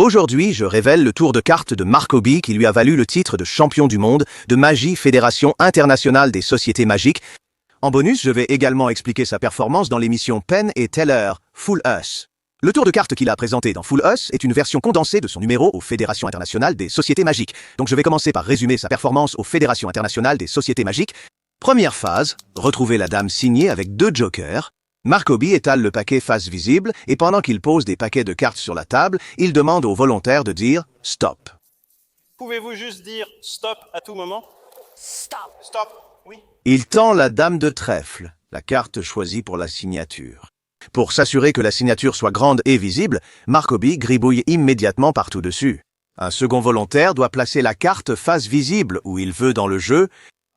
Aujourd'hui, je révèle le tour de cartes de Marco B qui lui a valu le titre de champion du monde de magie Fédération internationale des sociétés magiques. En bonus, je vais également expliquer sa performance dans l'émission Penn et Teller, Full Us. Le tour de cartes qu'il a présenté dans Full Us est une version condensée de son numéro aux Fédérations internationales des sociétés magiques. Donc je vais commencer par résumer sa performance aux Fédérations internationales des sociétés magiques. Première phase, retrouver la dame signée avec 2 jokers. Marco B étale le paquet face visible et pendant qu'il pose des paquets de cartes sur la table, il demande aux volontaires de dire « Stop ». Pouvez-vous juste dire « Stop » à tout moment? Stop. Stop, oui. Il tend la dame de trèfle, la carte choisie pour la signature. Pour s'assurer que la signature soit grande et visible, Marco B gribouille immédiatement partout dessus. Un second volontaire doit placer la carte face visible où il veut dans le jeu.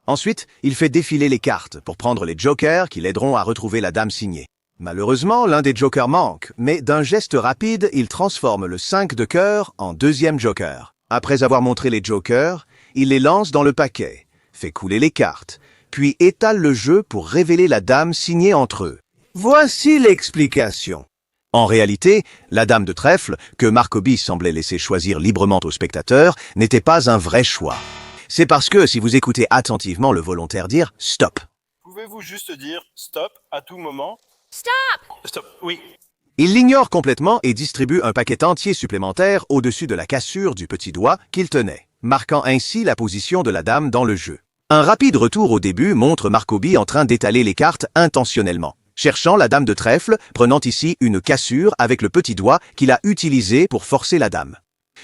Ensuite, il fait défiler les cartes pour prendre les jokers qui l'aideront à retrouver la dame signée. Malheureusement, l'un des jokers manque, mais d'un geste rapide, il transforme le 5 de cœur en 2e joker. Après avoir montré les jokers, il les lance dans le paquet, fait couler les cartes, puis étale le jeu pour révéler la dame signée entre eux. Voici l'explication. En réalité, la dame de trèfle, que Marco B semblait laisser choisir librement aux spectateurs, n'était pas un vrai choix. C'est parce que si vous écoutez attentivement le volontaire dire « Stop », Pouvez-vous juste dire « Stop » à tout moment? Stop. Stop, oui. il l'ignore complètement et distribue un paquet entier supplémentaire au-dessus de la cassure du petit doigt qu'il tenait, marquant ainsi la position de la dame dans le jeu. Un rapide retour au début montre Marco B en train d'étaler les cartes intentionnellement, cherchant la dame de trèfle, prenant ici une cassure avec le petit doigt qu'il a utilisé pour forcer la dame.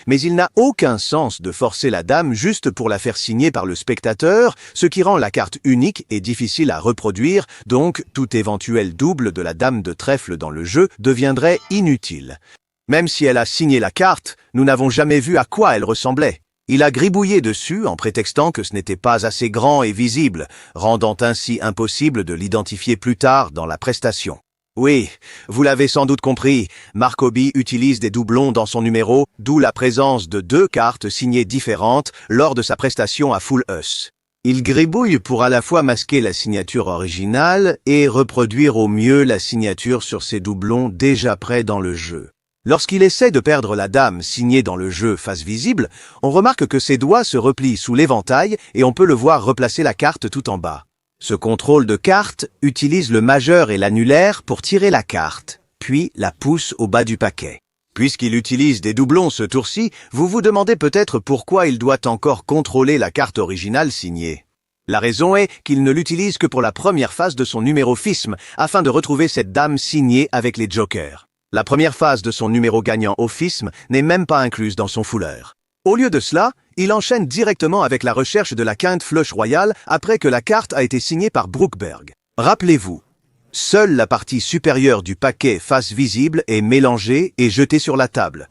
Mais il n'a aucun sens de forcer la dame juste pour la faire signer par le spectateur, ce qui rend la carte unique et difficile à reproduire, donc tout éventuel double de la dame de trèfle dans le jeu deviendrait inutile. Même si elle a signé la carte, nous n'avons jamais vu à quoi elle ressemblait. Il a gribouillé dessus en prétextant que ce n'était pas assez grand et visible, rendant ainsi impossible de l'identifier plus tard dans la prestation. Oui, vous l'avez sans doute compris, Marco B utilise des doublons dans son numéro, d'où la présence de 2 cartes signées différentes lors de sa prestation à Full Us. Il gribouille pour à la fois masquer la signature originale et reproduire au mieux la signature sur ses doublons déjà prêts dans le jeu. Lorsqu'il essaie de perdre la dame signée dans le jeu face visible, on remarque que ses doigts se replient sous l'éventail et on peut le voir replacer la carte tout en bas. Ce contrôle de carte utilise le majeur et l'annulaire pour tirer la carte, puis la pousse au bas du paquet. Puisqu'il utilise des doublons ce tour-ci, vous vous demandez peut-être pourquoi il doit encore contrôler la carte originale signée. La raison est qu'il ne l'utilise que pour la première phase de son numéro FISM, afin de retrouver cette dame signée avec les jokers. La première phase de son numéro gagnant au FISM n'est même pas incluse dans son fouleur. Au lieu de cela, il enchaîne directement avec la recherche de la quinte flush royale après que la carte a été signée par Brookberg. Rappelez-vous, seule la partie supérieure du paquet face visible est mélangée et jetée sur la table,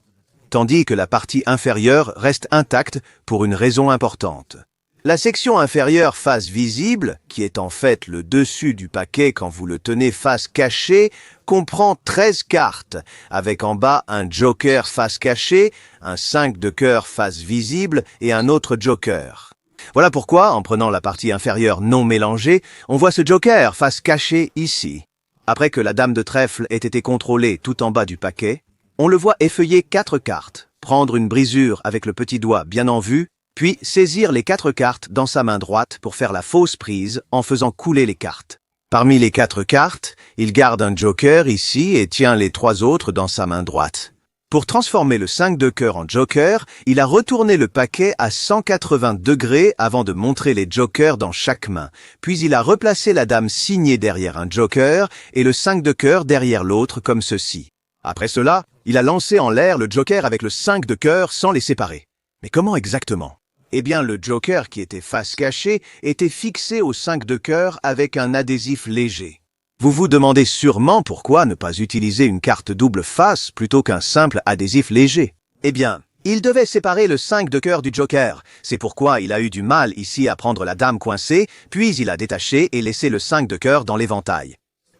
tandis que la partie inférieure reste intacte pour une raison importante. La section inférieure face visible, qui est en fait le dessus du paquet quand vous le tenez face cachée, comprend 13 cartes, avec en bas un joker face cachée, un 5 de cœur face visible et un autre joker. Voilà pourquoi, en prenant la partie inférieure non mélangée, on voit ce joker face cachée ici. Après que la dame de trèfle ait été contrôlée tout en bas du paquet, on le voit effeuiller 4 cartes, prendre une brisure avec le petit doigt bien en vue, puis saisir les 4 cartes dans sa main droite pour faire la fausse prise en faisant couler les cartes. Parmi les 4 cartes, il garde un joker ici et tient les 3 autres dans sa main droite. Pour transformer le 5 de cœur en joker, il a retourné le paquet à 180 degrés avant de montrer les jokers dans chaque main. Puis il a replacé la dame signée derrière un joker et le 5 de cœur derrière l'autre comme ceci. Après cela, il a lancé en l'air le joker avec le 5 de cœur sans les séparer. Mais comment exactement ? Eh bien, le joker qui était face cachée était fixé au 5 de cœur avec un adhésif léger. Vous vous demandez sûrement pourquoi ne pas utiliser une carte double face plutôt qu'un simple adhésif léger. Eh bien, il devait séparer le 5 de cœur du joker. C'est pourquoi il a eu du mal ici à prendre la dame coincée, puis il a détaché et laissé le 5 de cœur dans l'éventail.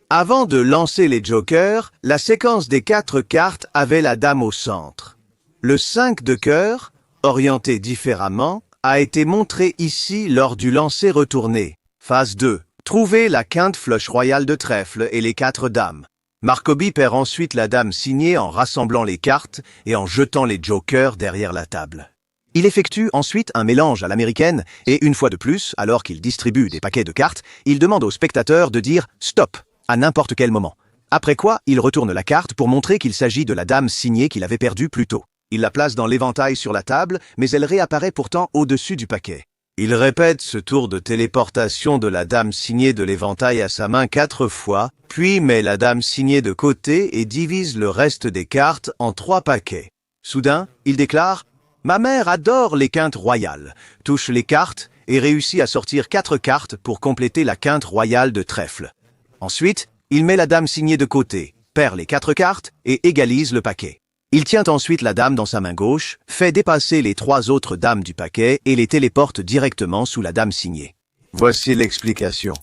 Avant de lancer les jokers, la séquence des 4 cartes avait la dame au centre. Le 5 de cœur, orienté différemment, a été montré ici lors du lancer retourné. Phase 2. Trouver la quinte flush royale de trèfle et les 4 dames. Markoby perd ensuite la dame signée en rassemblant les cartes et en jetant les jokers derrière la table. Il effectue ensuite un mélange à l'américaine et une fois de plus, alors qu'il distribue des paquets de cartes, il demande aux spectateurs de dire « stop » à n'importe quel moment. Après quoi, il retourne la carte pour montrer qu'il s'agit de la dame signée qu'il avait perdue plus tôt. Il la place dans l'éventail sur la table, mais elle réapparaît pourtant au-dessus du paquet. Il répète ce tour de téléportation de la dame signée de l'éventail à sa main 4 fois, puis met la dame signée de côté et divise le reste des cartes en 3 paquets. Soudain, il déclare « Ma mère adore les quintes royales », touche les cartes et réussit à sortir 4 cartes pour compléter la quinte royale de trèfle. Ensuite, il met la dame signée de côté, perd les 4 cartes et égalise le paquet. Il tient ensuite la dame dans sa main gauche, fait dépasser les 3 autres dames du paquet et les téléporte directement sous la dame signée. Voici l'explication.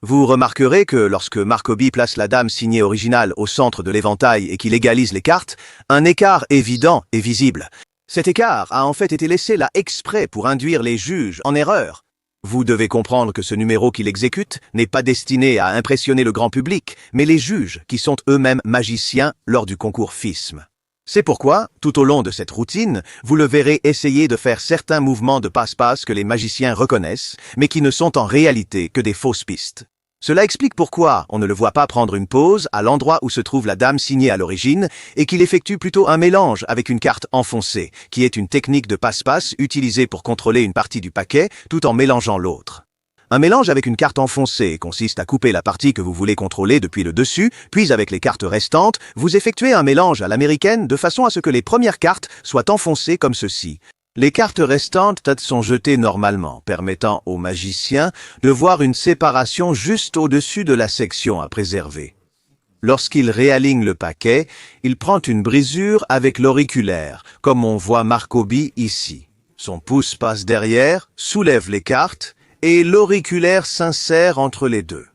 Vous remarquerez que lorsque Markoby place la dame signée originale au centre de l'éventail et qu'il égalise les cartes, un écart évident est visible. Cet écart a en fait été laissé là exprès pour induire les juges en erreur. Vous devez comprendre que ce numéro qu'il exécute n'est pas destiné à impressionner le grand public, mais les juges qui sont eux-mêmes magiciens lors du concours FISM. C'est pourquoi, tout au long de cette routine, vous le verrez essayer de faire certains mouvements de passe-passe que les magiciens reconnaissent, mais qui ne sont en réalité que des fausses pistes. Cela explique pourquoi on ne le voit pas prendre une pause à l'endroit où se trouve la dame signée à l'origine et qu'il effectue plutôt un mélange avec une carte enfoncée, qui est une technique de passe-passe utilisée pour contrôler une partie du paquet tout en mélangeant l'autre. Un mélange avec une carte enfoncée consiste à couper la partie que vous voulez contrôler depuis le dessus, puis avec les cartes restantes, vous effectuez un mélange à l'américaine de façon à ce que les premières cartes soient enfoncées comme ceci. Les cartes restantes sont jetées normalement, permettant au magicien de voir une séparation juste au-dessus de la section à préserver. Lorsqu'il réaligne le paquet, il prend une brisure avec l'auriculaire, comme on voit Markoby ici. Son pouce passe derrière, soulève les cartes, et l'auriculaire s'insère entre les deux.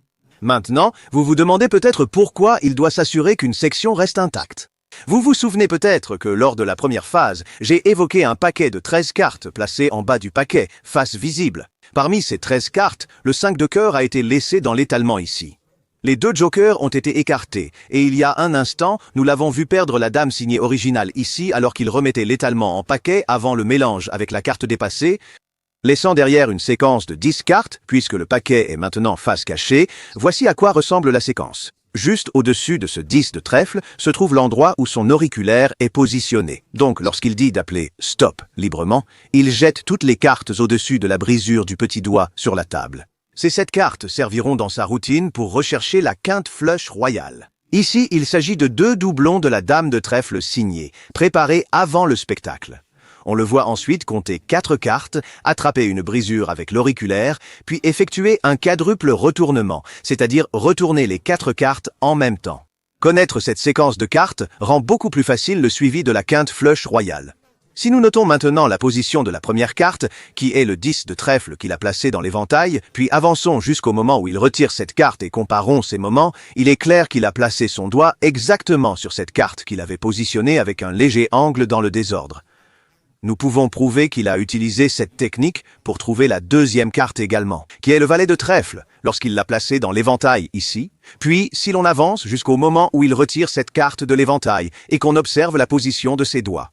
Maintenant, vous vous demandez peut-être pourquoi il doit s'assurer qu'une section reste intacte. Vous vous souvenez peut-être que lors de la première phase, j'ai évoqué un paquet de 13 cartes placées en bas du paquet, face visible. Parmi ces 13 cartes, le 5 de cœur a été laissé dans l'étalement ici. Les 2 jokers ont été écartés, et il y a un instant, nous l'avons vu perdre la dame signée originale ici alors qu'il remettait l'étalement en paquet avant le mélange avec la carte dépassée, laissant derrière une séquence de 10 cartes, puisque le paquet est maintenant face cachée. Voici à quoi ressemble la séquence. Juste au-dessus de ce 10 de trèfle se trouve l'endroit où son auriculaire est positionné. Donc, lorsqu'il dit d'appeler « stop » librement, il jette toutes les cartes au-dessus de la brisure du petit doigt sur la table. Ces 7 cartes serviront dans sa routine pour rechercher la quinte flush royale. Ici, il s'agit de 2 doublons de la dame de trèfle signée, préparés avant le spectacle. On le voit ensuite compter 4 cartes, attraper une brisure avec l'auriculaire, puis effectuer un quadruple retournement, c'est-à-dire retourner les 4 cartes en même temps. Connaître cette séquence de cartes rend beaucoup plus facile le suivi de la quinte flush royale. Si nous notons maintenant la position de la première carte, qui est le 10 de trèfle qu'il a placé dans l'éventail, puis avançons jusqu'au moment où il retire cette carte et comparons ces moments, il est clair qu'il a placé son doigt exactement sur cette carte qu'il avait positionnée avec un léger angle dans le désordre. Nous pouvons prouver qu'il a utilisé cette technique pour trouver la deuxième carte également, qui est le valet de trèfle, lorsqu'il l'a placé dans l'éventail ici, puis si l'on avance jusqu'au moment où il retire cette carte de l'éventail et qu'on observe la position de ses doigts.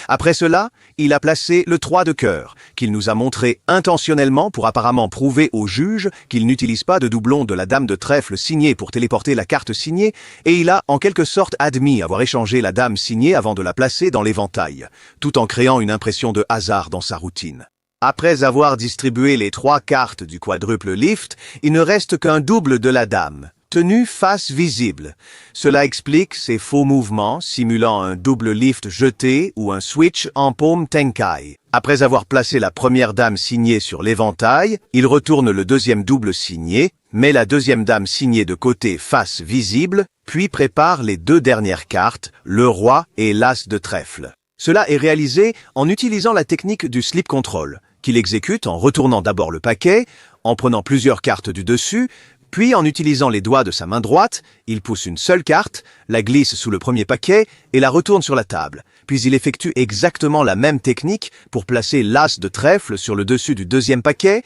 Après cela, il a placé le 3 de cœur, qu'il nous a montré intentionnellement pour apparemment prouver au juge qu'il n'utilise pas de doublon de la dame de trèfle signée pour téléporter la carte signée, et il a en quelque sorte admis avoir échangé la dame signée avant de la placer dans l'éventail, tout en créant une impression de hasard dans sa routine. Après avoir distribué les 3 cartes du quadruple lift, il ne reste qu'un double de la dame, tenu face visible. Cela explique ces faux mouvements simulant un double lift jeté ou un switch en paume tenkai. Après avoir placé la première dame signée sur l'éventail, il retourne le deuxième double signé, met la deuxième dame signée de côté face visible, puis prépare les 2 dernières cartes, le roi et l'as de trèfle. Cela est réalisé en utilisant la technique du slip control, qu'il exécute en retournant d'abord le paquet, en prenant plusieurs cartes du dessus, puis en utilisant les doigts de sa main droite, il pousse une seule carte, la glisse sous le premier paquet et la retourne sur la table. Puis il effectue exactement la même technique pour placer l'as de trèfle sur le dessus du deuxième paquet,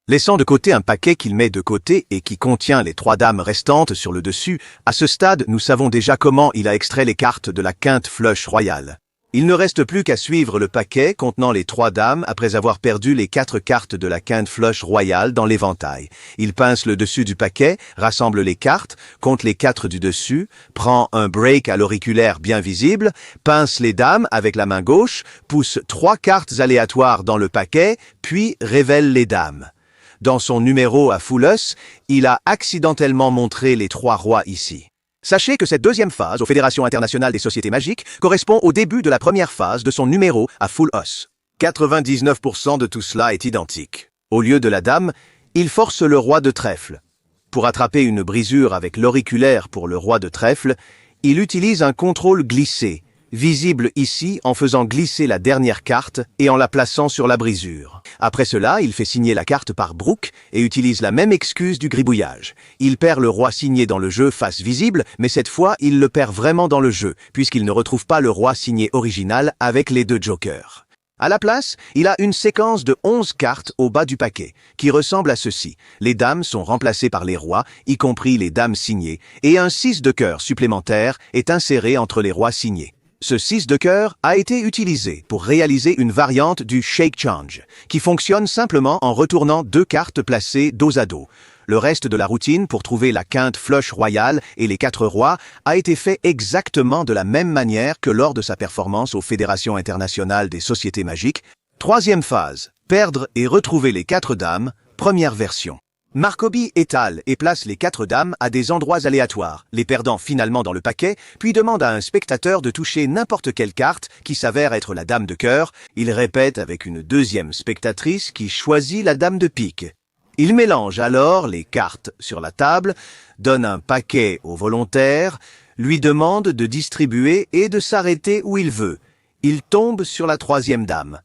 Laissant de côté un paquet qu'il met de côté et qui contient les 3 dames restantes sur le dessus, à ce stade, nous savons déjà comment il a extrait les cartes de la quinte flush royale. Il ne reste plus qu'à suivre le paquet contenant les 3 dames après avoir perdu les 4 cartes de la quinte flush royale dans l'éventail. Il pince le dessus du paquet, rassemble les cartes, compte les 4 du dessus, prend un break à l'auriculaire bien visible, pince les dames avec la main gauche, pousse 3 cartes aléatoires dans le paquet, puis révèle les dames. Dans son numéro à full us, il a accidentellement montré les 3 rois ici. Sachez que cette deuxième phase aux Fédérations internationales des sociétés magiques correspond au début de la première phase de son numéro à full os. 99% de tout cela est identique. Au lieu de la dame, il force le roi de trèfle. Pour attraper une brisure avec l'auriculaire pour le roi de trèfle, il utilise un contrôle glissé, visible ici en faisant glisser la dernière carte et en la plaçant sur la brisure. Après cela, il fait signer la carte par Brooke et utilise la même excuse du gribouillage. Il perd le roi signé dans le jeu face visible, mais cette fois, il le perd vraiment dans le jeu, puisqu'il ne retrouve pas le roi signé original avec les 2 jokers. À la place, il a une séquence de 11 cartes au bas du paquet, qui ressemble à ceci. Les dames sont remplacées par les rois, y compris les dames signées, et un 6 de cœur supplémentaire est inséré entre les rois signés. Ce 6 de cœur a été utilisé pour réaliser une variante du Shake Change, qui fonctionne simplement en retournant 2 cartes placées dos à dos. Le reste de la routine pour trouver la quinte flush royale et les 4 rois a été fait exactement de la même manière que lors de sa performance aux Fédérations internationales des sociétés magiques. 3e phase, perdre et retrouver les 4 dames, première version. Markoby étale et place les 4 dames à des endroits aléatoires, les perdant finalement dans le paquet, puis demande à un spectateur de toucher n'importe quelle carte qui s'avère être la dame de cœur. Il répète avec une deuxième spectatrice qui choisit la dame de pique. Il mélange alors les cartes sur la table, donne un paquet au volontaire, lui demande de distribuer et de s'arrêter où il veut. Il tombe sur la 3e dame.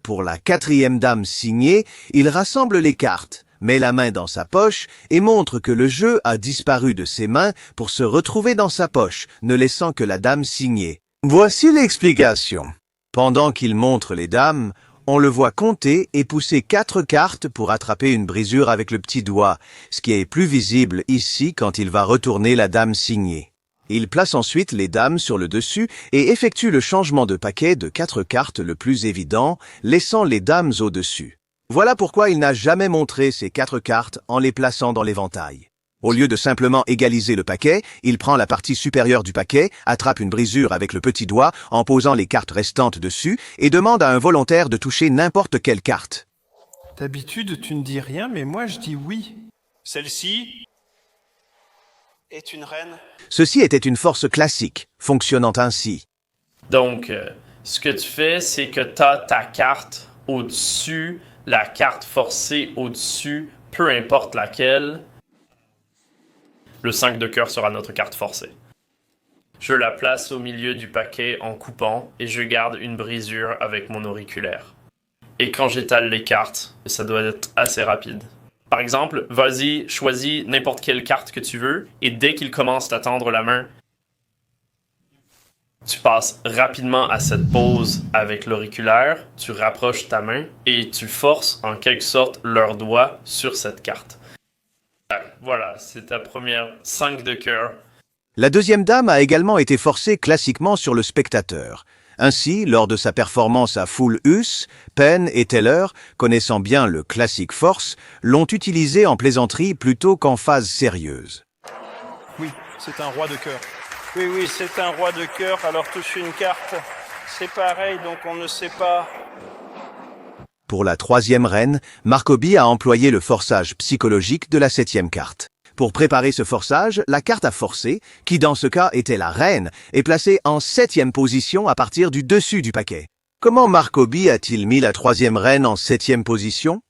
Pour la 4e dame signée, il rassemble les cartes, met la main dans sa poche et montre que le jeu a disparu de ses mains pour se retrouver dans sa poche, ne laissant que la dame signée. Voici l'explication. Pendant qu'il montre les dames, on le voit compter et pousser 4 cartes pour attraper une brisure avec le petit doigt, ce qui est plus visible ici quand il va retourner la dame signée. Il place ensuite les dames sur le dessus et effectue le changement de paquet de 4 cartes le plus évident, laissant les dames au-dessus. Voilà pourquoi il n'a jamais montré ces 4 cartes en les plaçant dans l'éventail. Au lieu de simplement égaliser le paquet, il prend la partie supérieure du paquet, attrape une brisure avec le petit doigt en posant les cartes restantes dessus et demande à un volontaire de toucher n'importe quelle carte. D'habitude, tu ne dis rien, mais moi je dis oui. Celle-ci est une reine. Ceci était une force classique, fonctionnant ainsi. Donc, ce que tu fais, c'est que tu as ta carte au-dessus, la carte forcée au-dessus, peu importe laquelle. Le 5 de cœur sera notre carte forcée. Je la place au milieu du paquet en coupant et je garde une brisure avec mon auriculaire. Et quand j'étale les cartes, ça doit être assez rapide. Par exemple, vas-y, choisis n'importe quelle carte que tu veux et dès qu'il commence à tendre la main, tu passes rapidement à cette pause avec l'auriculaire, tu rapproches ta main et tu forces en quelque sorte leurs doigts sur cette carte. Voilà, c'est ta première 5 de cœur. La 2e dame a également été forcée classiquement sur le spectateur. Ainsi, lors de sa performance à full us, Penn et Teller, connaissant bien le classique force, l'ont utilisé en plaisanterie plutôt qu'en phase sérieuse. Oui, c'est un roi de cœur. Oui, c'est un roi de cœur, alors toucher une carte, c'est pareil, donc on ne sait pas. Pour la 3e reine, Markoby a employé le forçage psychologique de la 7e carte. Pour préparer ce forçage, la carte à forcer, qui dans ce cas était la reine, est placée en 7e position à partir du dessus du paquet. Comment Markoby a-t-il mis la 3e reine en 7e position?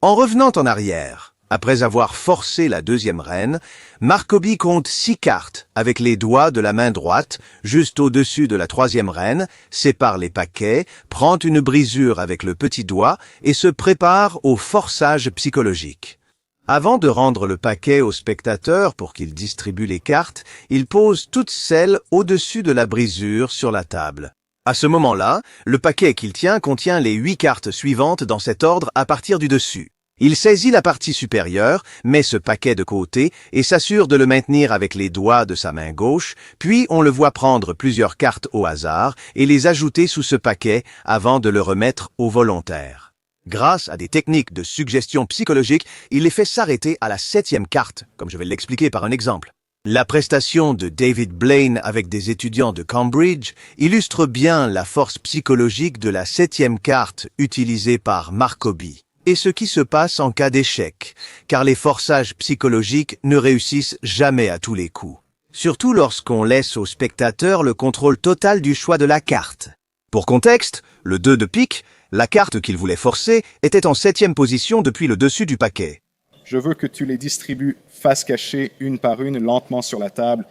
En revenant en arrière. Après avoir forcé la 2e reine, Markoby compte 6 cartes avec les doigts de la main droite, juste au-dessus de la 3e reine, sépare les paquets, prend une brisure avec le petit doigt et se prépare au forçage psychologique. Avant de rendre le paquet au spectateur pour qu'il distribue les cartes, il pose toutes celles au-dessus de la brisure sur la table. À ce moment-là, le paquet qu'il tient contient les 8 cartes suivantes dans cet ordre à partir du dessus. Il saisit la partie supérieure, met ce paquet de côté et s'assure de le maintenir avec les doigts de sa main gauche, puis on le voit prendre plusieurs cartes au hasard et les ajouter sous ce paquet avant de le remettre au volontaire. Grâce à des techniques de suggestion psychologique, il les fait s'arrêter à la 7e carte, comme je vais l'expliquer par un exemple. La prestation de David Blaine avec des étudiants de Cambridge illustre bien la force psychologique de la 7e carte utilisée par Markovy. Et ce qui se passe en cas d'échec, car les forçages psychologiques ne réussissent jamais à tous les coups. Surtout lorsqu'on laisse au spectateur le contrôle total du choix de la carte. Pour contexte, le 2 de pique, la carte qu'il voulait forcer, était en 7e position depuis le dessus du paquet. Je veux que tu les distribues face cachée, une par une, lentement sur la table,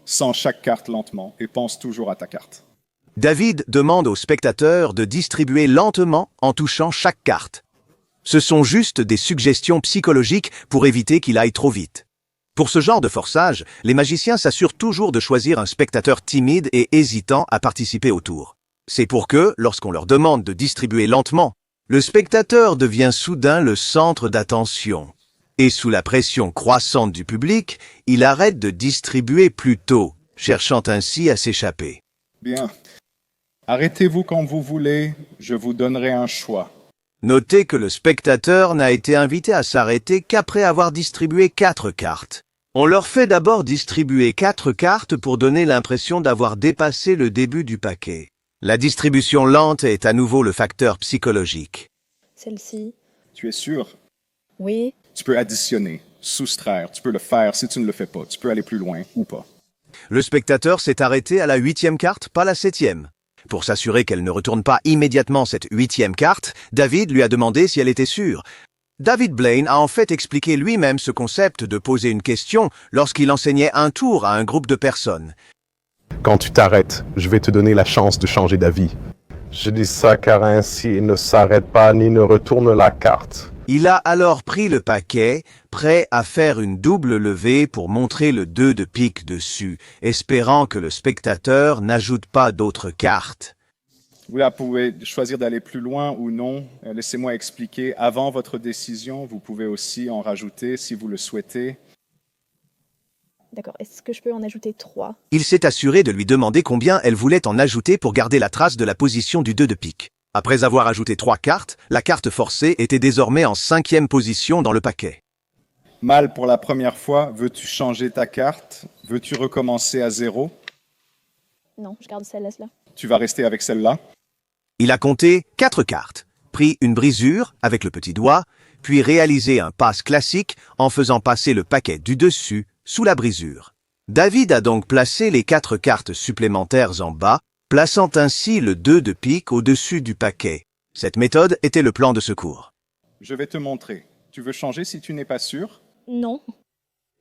sans chaque carte lentement, et pense toujours à ta carte. David demande au spectateur de distribuer lentement en touchant chaque carte. Ce sont juste des suggestions psychologiques pour éviter qu'il aille trop vite. Pour ce genre de forçage, les magiciens s'assurent toujours de choisir un spectateur timide et hésitant à participer au tour. C'est pour que, lorsqu'on leur demande de distribuer lentement, le spectateur devient soudain le centre d'attention. Et sous la pression croissante du public, il arrête de distribuer plus tôt, cherchant ainsi à s'échapper. Bien. Arrêtez-vous quand vous voulez, je vous donnerai un choix. Notez que le spectateur n'a été invité à s'arrêter qu'après avoir distribué 4 cartes. On leur fait d'abord distribuer 4 cartes pour donner l'impression d'avoir dépassé le début du paquet. La distribution lente est à nouveau le facteur psychologique. Celle-ci. Tu es sûr? Oui. Tu peux additionner, soustraire, tu peux le faire si tu ne le fais pas. Tu peux aller plus loin ou pas. Le spectateur s'est arrêté à la 8e carte, pas la 7e. Pour s'assurer qu'elle ne retourne pas immédiatement cette 8e carte, David lui a demandé si elle était sûre. David Blaine a en fait expliqué lui-même ce concept de poser une question lorsqu'il enseignait un tour à un groupe de personnes. Quand tu t'arrêtes, je vais te donner la chance de changer d'avis. Je dis ça car ainsi il ne s'arrête pas ni ne retourne la carte. Il a alors pris le paquet, prêt à faire une double levée pour montrer le 2 de pique dessus, espérant que le spectateur n'ajoute pas d'autres cartes. Vous pouvez choisir d'aller plus loin ou non. Laissez-moi expliquer. Avant votre décision, vous pouvez aussi en rajouter si vous le souhaitez. D'accord. Est-ce que je peux en ajouter 3? Il s'est assuré de lui demander combien elle voulait en ajouter pour garder la trace de la position du 2 de pique. Après avoir ajouté 3 cartes, la carte forcée était désormais en 5e position dans le paquet. Mal pour la première fois, veux-tu changer ta carte? Veux-tu recommencer à 0? Non, je garde celle-là. Tu vas rester avec celle-là? Il a compté 4 cartes, pris une brisure avec le petit doigt, puis réalisé un passe classique en faisant passer le paquet du dessus sous la brisure. David a donc placé les 4 cartes supplémentaires en bas, plaçant ainsi le 2 de pique au-dessus du paquet. Cette méthode était le plan de secours. Je vais te montrer. Tu veux changer si tu n'es pas sûr? Non.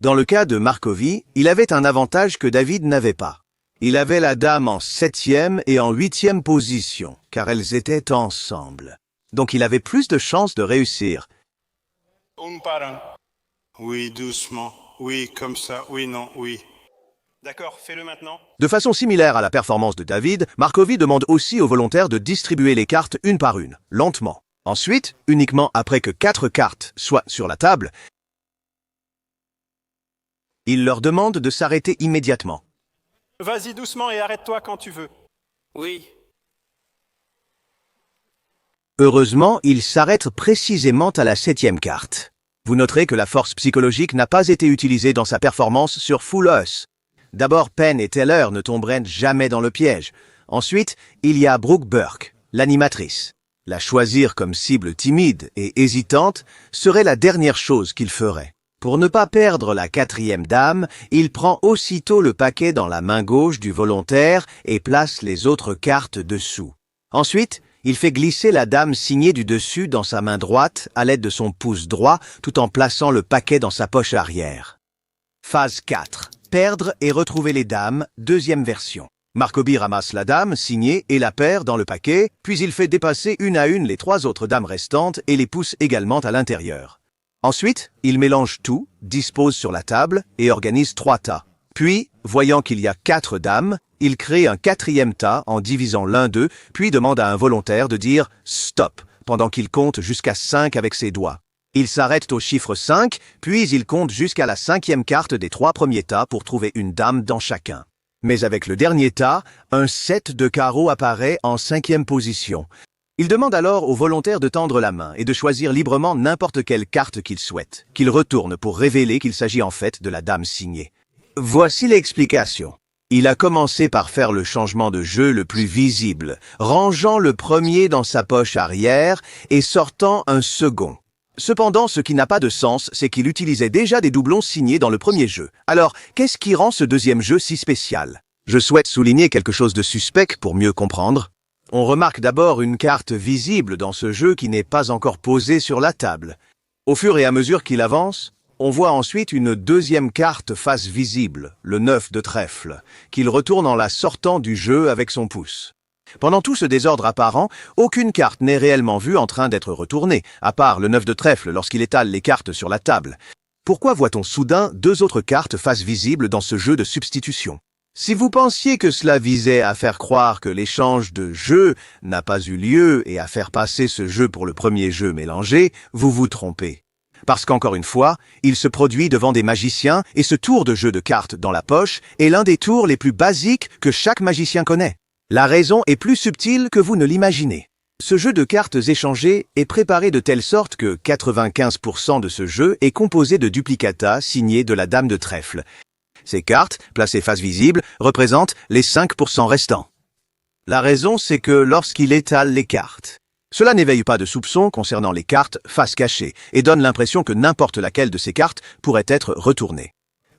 Dans le cas de Markovy, il avait un avantage que David n'avait pas. Il avait la dame en 7e et en 8e position, car elles étaient ensemble. Donc il avait plus de chances de réussir. Un par un. Oui, doucement. Oui, comme ça. Oui, non, oui. D'accord, fais-le maintenant. De façon similaire à la performance de David, Markovy demande aussi aux volontaires de distribuer les cartes une par une, lentement. Ensuite, uniquement après que 4 cartes soient sur la table, il leur demande de s'arrêter immédiatement. Vas-y doucement et arrête-toi quand tu veux. Oui. Heureusement, il s'arrête précisément à la 7e carte. Vous noterez que la force psychologique n'a pas été utilisée dans sa performance sur Full House. D'abord, Penn et Teller ne tomberaient jamais dans le piège. Ensuite, il y a Brooke Burke, l'animatrice. La choisir comme cible timide et hésitante serait la dernière chose qu'il ferait. Pour ne pas perdre la 4e dame, il prend aussitôt le paquet dans la main gauche du volontaire et place les autres cartes dessous. Ensuite, il fait glisser la dame signée du dessus dans sa main droite à l'aide de son pouce droit tout en plaçant le paquet dans sa poche arrière. Phase 4. Perdre et retrouver les dames, 2e version. Markovy ramasse la dame signée et la perd dans le paquet, puis il fait dépasser une à une les 3 autres dames restantes et les pousse également à l'intérieur. Ensuite, il mélange tout, dispose sur la table et organise 3 tas. Puis, voyant qu'il y a 4 dames, il crée un 4e tas en divisant l'un d'eux, puis demande à un volontaire de dire « stop » pendant qu'il compte jusqu'à 5 avec ses doigts. Il s'arrête au chiffre 5, puis il compte jusqu'à la 5e carte des 3 premiers tas pour trouver une dame dans chacun. Mais avec le dernier tas, un 7 de carreau apparaît en 5e position. Il demande alors au volontaire de tendre la main et de choisir librement n'importe quelle carte qu'il souhaite, qu'il retourne pour révéler qu'il s'agit en fait de la dame signée. Voici l'explication. Il a commencé par faire le changement de jeu le plus visible, rangeant le premier dans sa poche arrière et sortant un second. Cependant, ce qui n'a pas de sens, c'est qu'il utilisait déjà des doublons signés dans le premier jeu. Alors, qu'est-ce qui rend ce deuxième jeu si spécial? Je souhaite souligner quelque chose de suspect pour mieux comprendre. On remarque d'abord une carte visible dans ce jeu qui n'est pas encore posée sur la table. Au fur et à mesure qu'il avance, on voit ensuite une deuxième carte face visible, le 9 de trèfle, qu'il retourne en la sortant du jeu avec son pouce. Pendant tout ce désordre apparent, aucune carte n'est réellement vue en train d'être retournée, à part le 9 de trèfle lorsqu'il étale les cartes sur la table. Pourquoi voit-on soudain 2 autres cartes face visibles dans ce jeu de substitution? Si vous pensiez que cela visait à faire croire que l'échange de jeux n'a pas eu lieu et à faire passer ce jeu pour le premier jeu mélangé, vous vous trompez. Parce qu'encore une fois, il se produit devant des magiciens et ce tour de jeu de cartes dans la poche est l'un des tours les plus basiques que chaque magicien connaît. La raison est plus subtile que vous ne l'imaginez. Ce jeu de cartes échangées est préparé de telle sorte que 95% de ce jeu est composé de duplicata signés de la dame de trèfle. Ces cartes, placées face visible, représentent les 5% restants. La raison, c'est que lorsqu'il étale les cartes, cela n'éveille pas de soupçons concernant les cartes face cachée et donne l'impression que n'importe laquelle de ces cartes pourrait être retournée.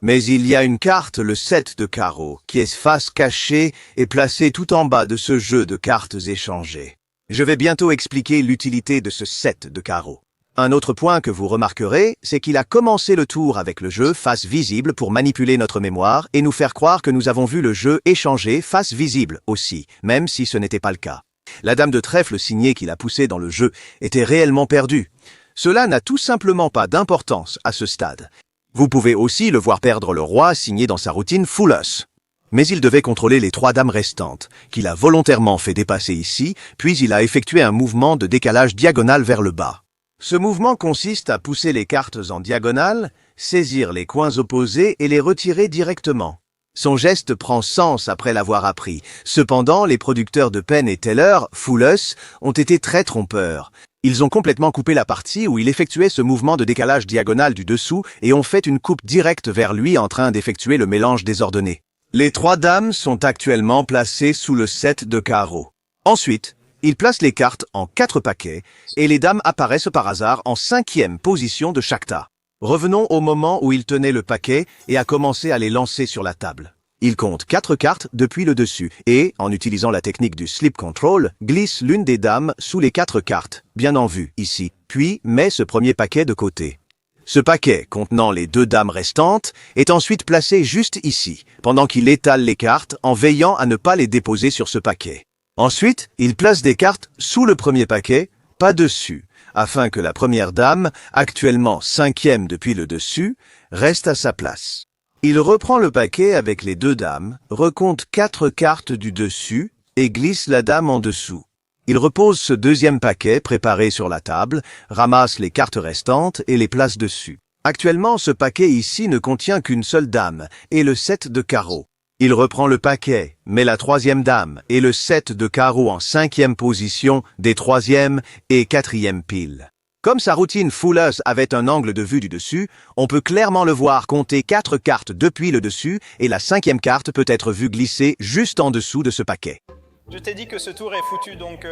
Mais il y a une carte, le 7 de carreau, qui est face cachée et placée tout en bas de ce jeu de cartes échangées. Je vais bientôt expliquer l'utilité de ce 7 de carreau. Un autre point que vous remarquerez, c'est qu'il a commencé le tour avec le jeu face visible pour manipuler notre mémoire et nous faire croire que nous avons vu le jeu échangé face visible aussi, même si ce n'était pas le cas. La dame de trèfle signée qu'il a poussée dans le jeu était réellement perdue. Cela n'a tout simplement pas d'importance à ce stade. Vous pouvez aussi le voir perdre le roi signé dans sa routine Full House. Mais il devait contrôler les 3 dames restantes, qu'il a volontairement fait dépasser ici, puis il a effectué un mouvement de décalage diagonal vers le bas. Ce mouvement consiste à pousser les cartes en diagonale, saisir les coins opposés et les retirer directement. Son geste prend sens après l'avoir appris. Cependant, les producteurs de Penn et Teller, Full House, ont été très trompeurs. Ils ont complètement coupé la partie où il effectuait ce mouvement de décalage diagonal du dessous et ont fait une coupe directe vers lui en train d'effectuer le mélange désordonné. Les 3 dames sont actuellement placées sous le 7 de carreau. Ensuite, il place les cartes en 4 paquets et les dames apparaissent par hasard en 5e position de chaque tas. Revenons au moment où il tenait le paquet et a commencé à les lancer sur la table. Il compte 4 cartes depuis le dessus et, en utilisant la technique du slip control, glisse l'une des dames sous les 4 cartes, bien en vue ici, puis met ce premier paquet de côté. Ce paquet, contenant les 2 dames restantes, est ensuite placé juste ici, pendant qu'il étale les cartes en veillant à ne pas les déposer sur ce paquet. Ensuite, il place des cartes sous le premier paquet, pas dessus, afin que la première dame, actuellement 5e depuis le dessus, reste à sa place. Il reprend le paquet avec les 2 dames, recompte 4 cartes du dessus et glisse la dame en dessous. Il repose ce deuxième paquet préparé sur la table, ramasse les cartes restantes et les place dessus. Actuellement, ce paquet ici ne contient qu'une seule dame et le 7 de carreau. Il reprend le paquet, met la 3e dame et le 7 de carreau en 5e position des 3e et 4e piles. Comme sa routine Full House avait un angle de vue du dessus, on peut clairement le voir compter 4 cartes depuis le dessus et la 5e carte peut être vue glisser juste en dessous de ce paquet. Je t'ai dit que ce tour est foutu, donc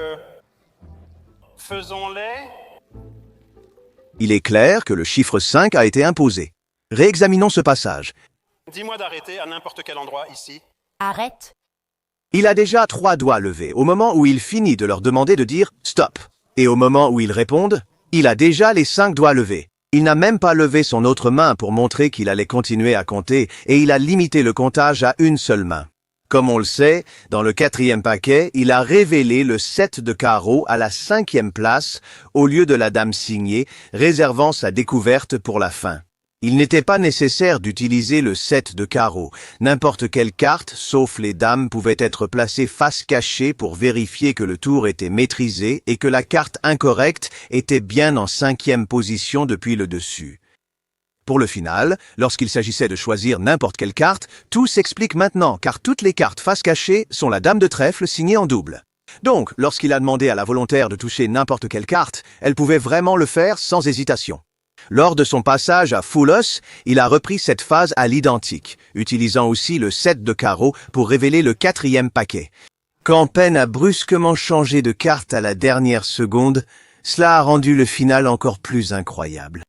faisons-les. Il est clair que le chiffre 5 a été imposé. Réexaminons ce passage. Dis-moi d'arrêter à n'importe quel endroit ici. Arrête. Il a déjà 3 doigts levés au moment où il finit de leur demander de dire « stop ». Et au moment où ils répondent, il a déjà les 5 doigts levés. Il n'a même pas levé son autre main pour montrer qu'il allait continuer à compter et il a limité le comptage à une seule main. Comme on le sait, dans le 4e paquet, il a révélé le 7 de carreau à la 5e place au lieu de la dame signée, réservant sa découverte pour la fin. Il n'était pas nécessaire d'utiliser le 7 de carreau. N'importe quelle carte, sauf les dames, pouvait être placée face cachée pour vérifier que le tour était maîtrisé et que la carte incorrecte était bien en 5e position depuis le dessus. Pour le final, lorsqu'il s'agissait de choisir n'importe quelle carte, tout s'explique maintenant car toutes les cartes face cachée sont la dame de trèfle signée en double. Donc, lorsqu'il a demandé à la volontaire de toucher n'importe quelle carte, elle pouvait vraiment le faire sans hésitation. Lors de son passage à Full House, il a repris cette phase à l'identique, utilisant aussi le 7 de carreau pour révéler le 4e paquet. Quand Penn a brusquement changé de carte à la dernière seconde, cela a rendu le final encore plus incroyable.